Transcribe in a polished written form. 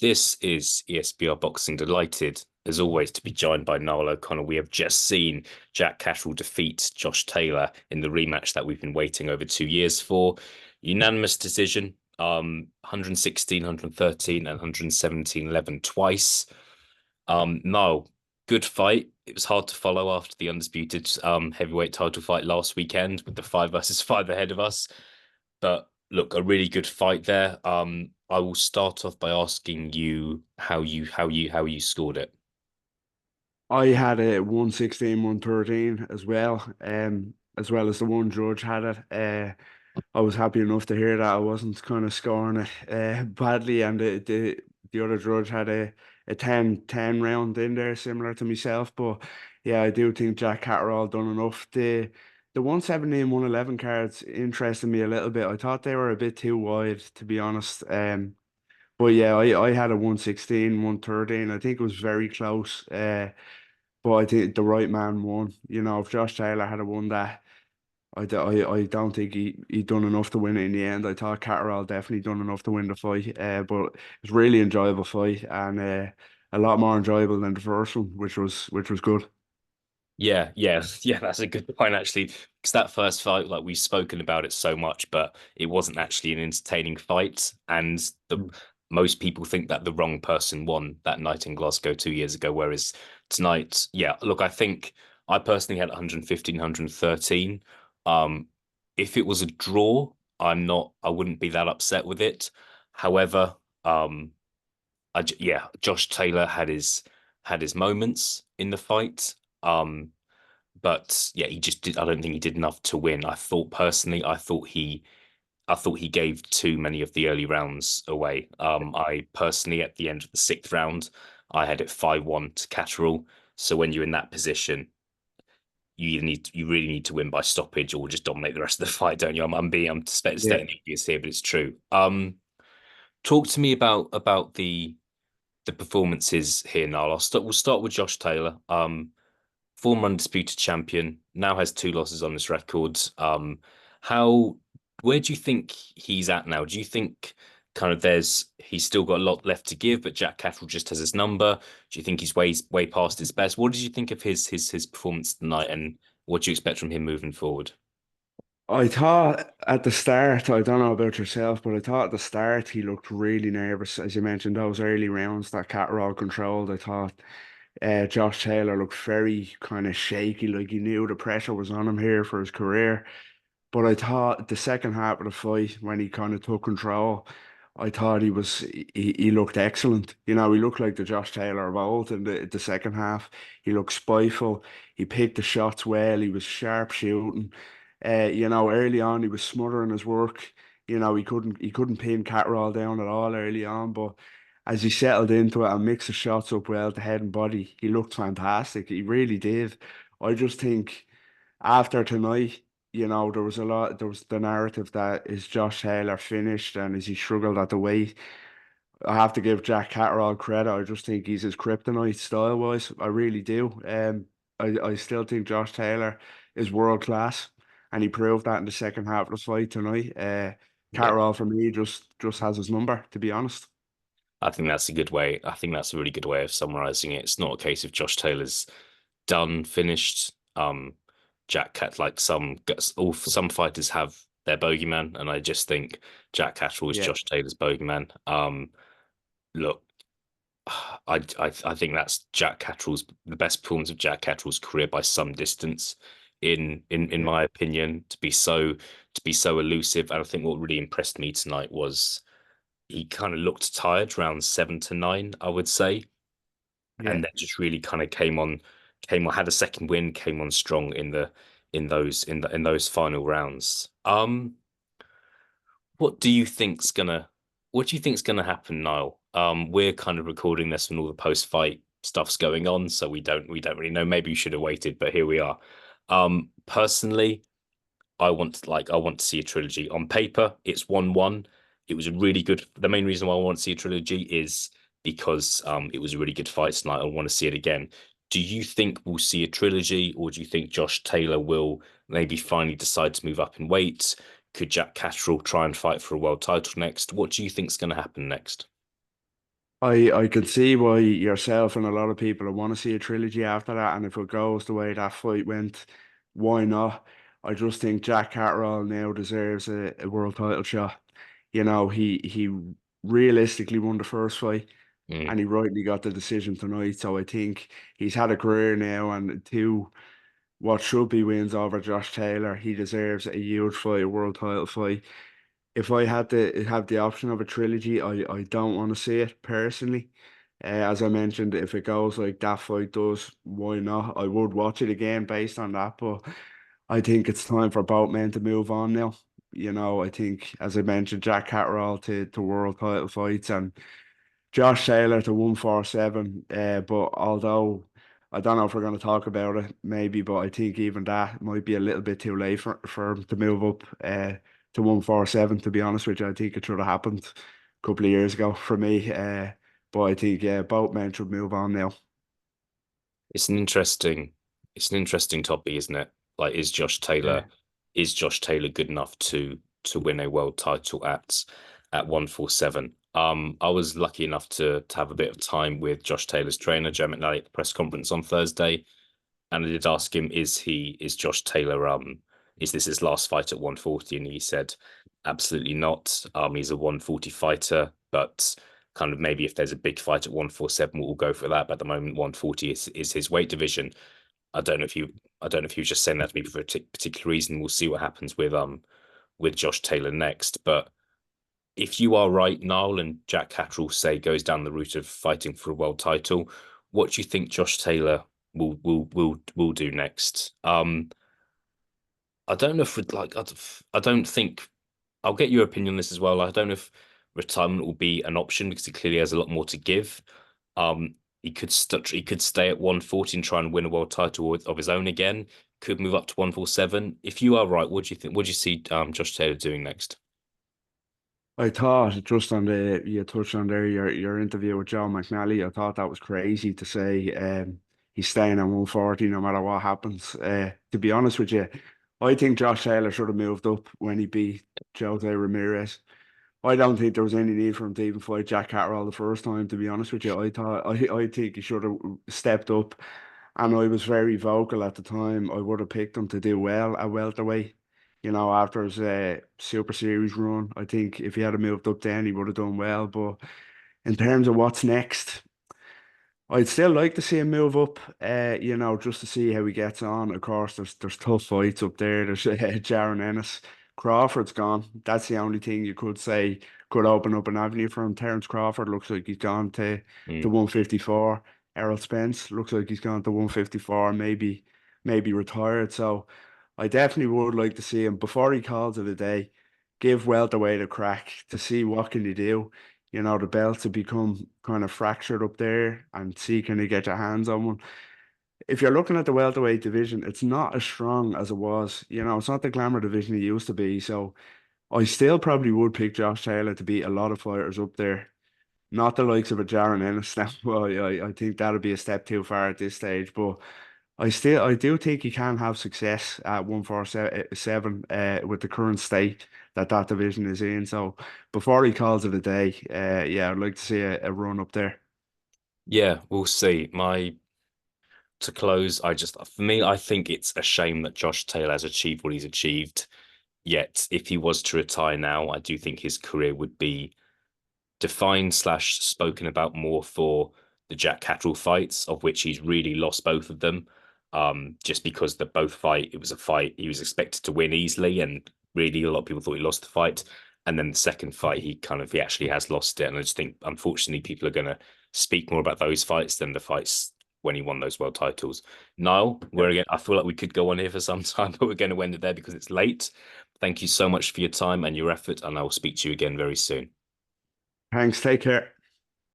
This is ESBR Boxing. Delighted, as always, to be joined by Niall O'Connor. We have just seen Jack Catterall defeat Josh Taylor in the rematch that we've been waiting over 2 years for. Unanimous decision, 116, 113, and 117-11 twice. Niall, good fight. It was hard to follow after the undisputed heavyweight title fight last weekend with the 5 versus 5 ahead of us. But look, a really good fight there. I will start off by asking you how you scored it. I had a 116, 113 as well as the one judge had it. I was happy enough to hear that I wasn't kind of scoring it badly, and the other judge had a 10 round in there, similar to myself. But yeah, I do think Jack Catterall done enough. The 117, 111 cards interested me a little bit. I thought they were a bit too wide, to be honest. But yeah, I had a 116, 113. I think it was very close. But I think the right man won. You know, if Josh Taylor had won that, I don't think he done enough to win it in the end. I thought Catterall definitely done enough to win the fight. But it was really enjoyable fight, and a lot more enjoyable than the first one, which was good. Yeah, that's a good point actually. Because that first fight, like we've spoken about it so much, but it wasn't actually an entertaining fight. And the Mm. most people think that the wrong person won that night in Glasgow 2 years ago. Whereas tonight, yeah, look, I think I personally had 115, 113. If it was a draw, I wouldn't be that upset with it. However, um, yeah, Josh Taylor had his moments in the fight. But yeah, he just did. I don't think he did enough to win. I thought he gave too many of the early rounds away. I personally, at the end of the sixth round, I had it 5-1 to Catterall. So when you're in that position, you really need to win by stoppage or just dominate the rest of the fight, don't you? I'm Yeah. stating the obvious here, but it's true. Talk to me about the performances here, Niall. We'll start with Josh Taylor. Former undisputed champion, now has 2 losses on his record. How, where do you think he's at now? Do you think kind of he's still got a lot left to give, but Jack Catterall just has his number? Do you think he's way past his best? What did you think of his performance tonight, and what do you expect from him moving forward? I thought at the start, I don't know about yourself, but I thought at the start he looked really nervous, as you mentioned, those early rounds that Catterall controlled. I thought Josh Taylor looked very kind of shaky, like he knew the pressure was on him here for his career. But I thought the second half of the fight, when he kind of took control, I thought he looked excellent. You know, he looked like the Josh Taylor of old in the second half. He looked spiteful. He picked the shots well. He was sharp shooting. You know, early on he was smothering his work. You know, he couldn't pin Catterall down at all early on, but as he settled into it and mixed the shots up well, the head and body, he looked fantastic. He really did. I just think after tonight, you know, there was the narrative that is Josh Taylor finished and is he struggled at the weight. I have to give Jack Catterall credit. I just think he's his kryptonite style wise. I really do. I still think Josh Taylor is world class, and he proved that in the second half of the fight tonight. Yeah, Catterall for me just has his number, to be honest. I think that's a good way. I think that's a really good way of summarizing it. It's not a case of Josh Taylor's done, finished. Jack Cat like some fighters have their bogeyman, and I just think Jack Catterall is Yeah, Josh Taylor's bogeyman. Look, I think that's Jack Catterall's the best performance of Jack Catterall's career by some distance, in yeah, my opinion, to be so elusive. And I think what really impressed me tonight was he kind of looked tired around 7 to 9, I would say, yeah. and then just really kind of came on, had a second win, came on strong in those final rounds. What do you think's gonna what do you think's gonna happen, Niall? We're kind of recording this when all the post-fight stuff's going on, so we don't really know. Maybe we should have waited, but here we are. Personally, I want to see a trilogy. On paper, it's 1-1. It was a really good. The main reason why I want to see a trilogy is because it was a really good fight tonight. I want to see it again. Do you think we'll see a trilogy, or do you think Josh Taylor will maybe finally decide to move up in weight? Could Jack Catterall try and fight for a world title next? What do you think's going to happen next? I can see why yourself and a lot of people want to see a trilogy after that, and if it goes the way that fight went, why not? I just think Jack Catterall now deserves a world title shot. He realistically won the first fight, Mm. and he rightly got the decision tonight. So I think he's had a career now, and two what should be wins over Josh Taylor. He deserves a huge fight, a world title fight. If I had to have the option of a trilogy, I don't want to see it personally. As I mentioned, if it goes like that fight does, why not? I would watch it again based on that, but I think it's time for both men to move on now. I think, as I mentioned, Jack Catterall to world title fights and Josh Taylor to 147. But although I don't know if we're going to talk about it, maybe, but I think even that might be a little bit too late for him to move up to 147. To be honest with you, I think it should have happened a couple of years ago for me. But I think both men should move on now. It's an interesting, it's an interesting topic, isn't it? Like, Yeah. Is Josh Taylor good enough to win a world title at 147? I was lucky enough to have a bit of time with Josh Taylor's trainer, Joe McNally, at the press conference on Thursday, and I did ask him, is Josh Taylor is this his last fight at 140? And he said, absolutely not. He's a 140 fighter, but kind of maybe if there's a big fight at 147, we'll go for that. But at the moment, 140 is his weight division. I don't know if he was just saying that to me for a particular reason. We'll see what happens with Josh Taylor next. But if you are right, Niall, and Jack Catterall say goes down the route of fighting for a world title, what do you think Josh Taylor will do next? I don't know if we'd like. I don't think. I'll get your opinion on this as well. I don't know if retirement will be an option because he clearly has a lot more to give. He could stay at 140 and try and win a world title of his own again. Could move up to 147. If you are right, what do you think? What do you see Josh Taylor doing next? I thought just on the you touched on there your interview with Joe McNally, I thought that was crazy to say he's staying at 140 no matter what happens. To be honest with you, I think Josh Taylor should have moved up when he beat Jose Ramirez. I don't think there was any need for him to even fight Jack Catterall the first time, to be honest with you. I think he should have stepped up, and I was very vocal at the time. I would have picked him to do well at welterweight. After his Super Series run, I think if he had moved up then, he would have done well. But in terms of what's next, I'd still like to see him move up, just to see how he gets on. Of course, there's tough fights up there. There's Jaron Ennis. Crawford's gone. That's the only thing you could say could open up an avenue for him. Terence Crawford looks like he's gone to Mm. 154. Errol Spence looks like he's gone to 154, maybe retired. So I definitely would like to see him before he calls it a day. Give welterweight a crack to see what can he do. The belts have become kind of fractured up there and see can you get your hands on one. If you're looking at the welterweight division, it's not as strong as it was. It's not the glamour division it used to be. So I still probably would pick Josh Taylor to beat a lot of fighters up there. Not the likes of a Jaron Ennis now. Well, I think that'll be a step too far at this stage. But I do think he can have success at 147 with the current state that division is in. So before he calls it a day, yeah, I'd like to see a run up there. Yeah, we'll see. My To close, for me, I think it's a shame that Josh Taylor has achieved what he's achieved. Yet, if he was to retire now, I do think his career would be defined slash spoken about more for the Jack Catterall fights, of which he's really lost both of them. Just because it was a fight he was expected to win easily, and really a lot of people thought he lost the fight. And then the second fight, he actually has lost it. And I just think, unfortunately, people are going to speak more about those fights than the fights when he won those world titles. Niall, Yeah. we're again. I feel like we could go on here for some time, but we're going to end it there because it's late. Thank you so much for your time and your effort, and I will speak to you again very soon. Thanks. Take care.